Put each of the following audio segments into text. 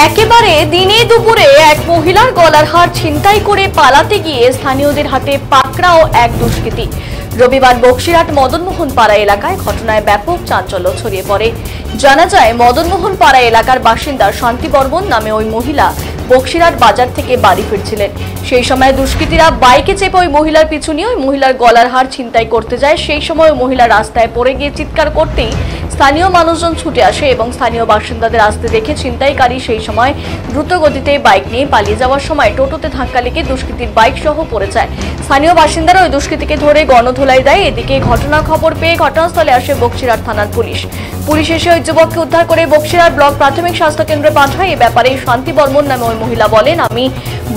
একেবারে দিনে দুপুরে এক মহিলার গলার হার ছিনতাই করে পালাতে গিয়ে স্থানীয়দের হাতে পাকড়াও এক দুষ্কৃতী। রবিবার বক্সিরহাট মদনমোহন পাড়া এলাকায় ঘটনায় ব্যাপক চাঞ্চল্য ছড়িয়ে পড়ে। জানা যায়, মদনমোহন পাড়া এলাকার বাসিন্দা শান্তি বর্মন নামে ওই মহিলা বক্সিরহাট বাজার থেকে বাড়ি ফিরছিলেন। সেই সময় দুষ্কৃতীরা বাইকে চেপে ওই মহিলার পিছু নিয়ে ওই মহিলার গলার হার ছিনতাই করতে যায়। সেই সময় ওই মহিলা রাস্তায় পড়ে গিয়ে চিৎকার করতেই স্থানীয় মানুষজন ছুটে আসে এবং স্থানীয় বাসিন্দাদের আসতে দেখে ছিনতাইকারী সেই সময় দ্রুত গতিতে বাইক নিয়ে পালিয়ে যাওয়ার সময় টোটোতে ধাক্কা লেগে দুষ্কৃতীর বাইক সহ পড়ে যায়। স্থানীয় বাসিন্দারা ওই দুষ্কৃতীকে ধরে গণধোলাই দেয়। এদিকে ঘটনার খবর পেয়ে ঘটনাস্থলে আসে বক্সিরহাট থানার পুলিশ। পুলিশ এসে ওই যুবককে উদ্ধার করে বক্সিরহাট ব্লক প্রাথমিক স্বাস্থ্য কেন্দ্রে পাঠায়। এ ব্যাপারে শান্তি বর্মন নামে ওই মহিলা বলেন, আমি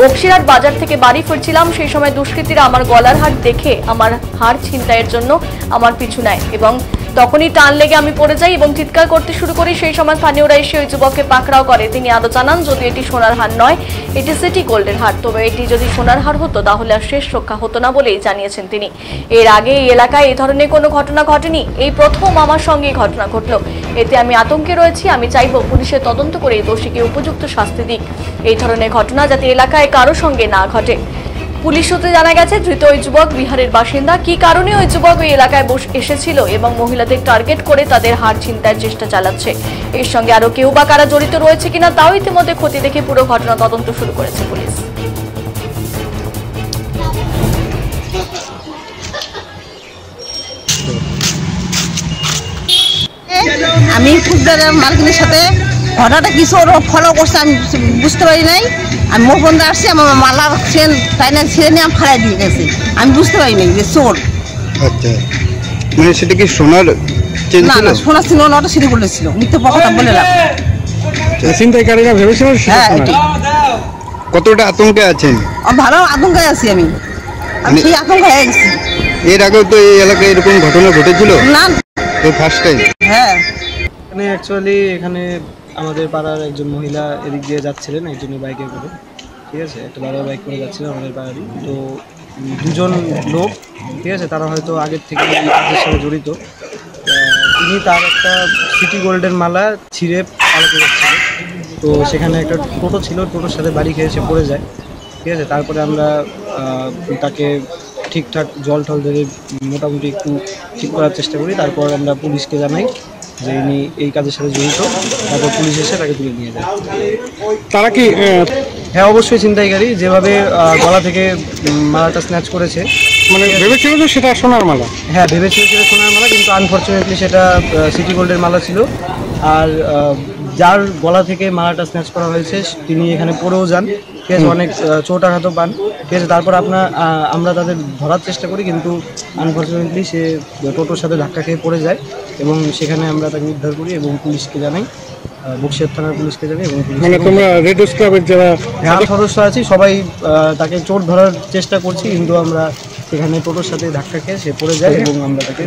বক্সিরহাট বাজার থেকে বাড়ি ফিরছিলাম। সেই সময় দুষ্কৃতীরা আমার গলার হার দেখে আমার হার ছিনতাইয়ের জন্য আমার পিছু নেয় এবং তখনই টান লেগে আমি পড়ে যাই এবং চিৎকার করতে শুরু করি। সেই সময় স্থানীয়রা এসে ওই যুবককে পাকড়াও করে। তিনি আরো জানান, যদি এটি সোনার হার নয়, এটি সিটি গোল্ডের হার। তবে এটি যদি সোনার হার হতো তাহলে আর শেষ রক্ষা হতো না বলেই জানিয়েছেন তিনি। এর আগে এই এলাকায় এই ধরনের কোনো ঘটনা ঘটেনি, এই প্রথম আমার সঙ্গে ঘটনা ঘটল। এতে আমি আতঙ্কে রয়েছি। আমি চাইব পুলিশের তদন্ত করে দোষীকে উপযুক্ত শাস্তি দিক। এই ধরনের ঘটনা যাতে এলাকায় কারো সঙ্গে না ঘটে। পুলিশ সূত্রে জানা গেছে, ধৃত ওই যুবক বিহারের বাসিন্দা। কি কারণে ওই যুবক ওই এলাকায় এসেছিল এবং মহিলাদের টার্গেট করে তাদের হার ছিনতাইয়ের চেষ্টা চালাচ্ছে, এর সঙ্গে আরো কেউ বা কারা জড়িত রয়েছে কিনা তাও ইতিমধ্যে খতিয়ে দেখে পুরো ঘটনা তদন্ত শুরু করেছে পুলিশ। আমি ফুটবলের মার্কেটের সাথে ঘটনাটা কিছু ফলো করছে আমি বুঝতে পারি নাই। আমি মোর বন্ধু আসছি, আমার মালার ট্রেন টাইনা ছেড়ে নিয়ে আমি ফাড়াই দিয়ে গেছে। আমি বুঝতে পারি নাই যে চোর। আচ্ছা, মানে সেটা কি সোনার চেন ছিল? না, সোনা ছিল না, ওটা সিটি গোল্ড ছিল। মিথ্যে কথা বলে না। ছিনতাইকারীরা ভেবেছিল হ্যাঁ। কতটা আতঙ্কে আছেন? ভালো আতঙ্কে আছি আমি সেই আতঙ্ক হয়ে গেছি। এর আগেও তো এই এলাকায় এরকম ঘটনা ঘটেছিল না, এই ফার্স্ট টাইম? হ্যাঁ। এখানে অ্যাকচুয়ালি এখানে আমাদের পাড়ার একজন মহিলা এদিক দিয়ে যাচ্ছিলেন একজনের বাইকে করে, ঠিক আছে, একটা দাদা বাইক করে যাচ্ছিলেন আমাদের পাড়ারই। তো দুজন লোক, ঠিক আছে, তারা হয়তো আগের থেকে এই কাজের সাথে জড়িত। তিনি তার একটা সিটি গোল্ডের মালা ছিঁড়ে পালাতে যাচ্ছিল। তো সেখানে একটা টোটো ছিল, টোটোর সাথে বাড়ি খেয়ে এসে পড়ে যায়, ঠিক আছে। তারপরে আমরা তাকে ঠিকঠাক জল টল ধরে মোটামুটি একটু ঠিক করার চেষ্টা করি। তারপর আমরা পুলিশকে জানাই যে ইনি এই কাজের সাথে জড়িত। তারপর পুলিশ এসে তাকে তুলে নিয়ে যায়। তারা কি? হ্যাঁ, অবশ্যই ছিনতাইকারী। যেভাবে গলা থেকে মালাটা স্ন্যাচ করেছে, মানে ভেবেছিল যে সেটা সোনার মালা? হ্যাঁ, ভেবেছিল সেটা সোনার মালা, কিন্তু আনফর্চুনেটলি সেটা সিটি গোল্ডের মালা ছিল। আর যার গলা থেকে মালাটা স্ন্যাচ করা হয়েছে তিনি এখানে পড়েও যান, ঠিক আছে, অনেক চোট আঘাতও পান, ঠিক আছে। তারপর আমরা তাদের ধরার চেষ্টা করি, কিন্তু আনফর্চুনেটলি সে টোটোর সাথে ধাক্কা খেয়ে পড়ে যায় এবং সেখানে আমরা তাকে উদ্ধার করি এবং পুলিশকে জানাই, বক্সিরহাট থানার পুলিশকে জানাই। এবং মানে তোমরা রেড ক্লাবের যারা সদস্য আছি সবাই তাকে চোট ধরার চেষ্টা করছি, কিন্তু আমরা সেখানে টোটোর সাথে ধাক্কা খেয়ে সে পড়ে যায় এবং আমরা তাকে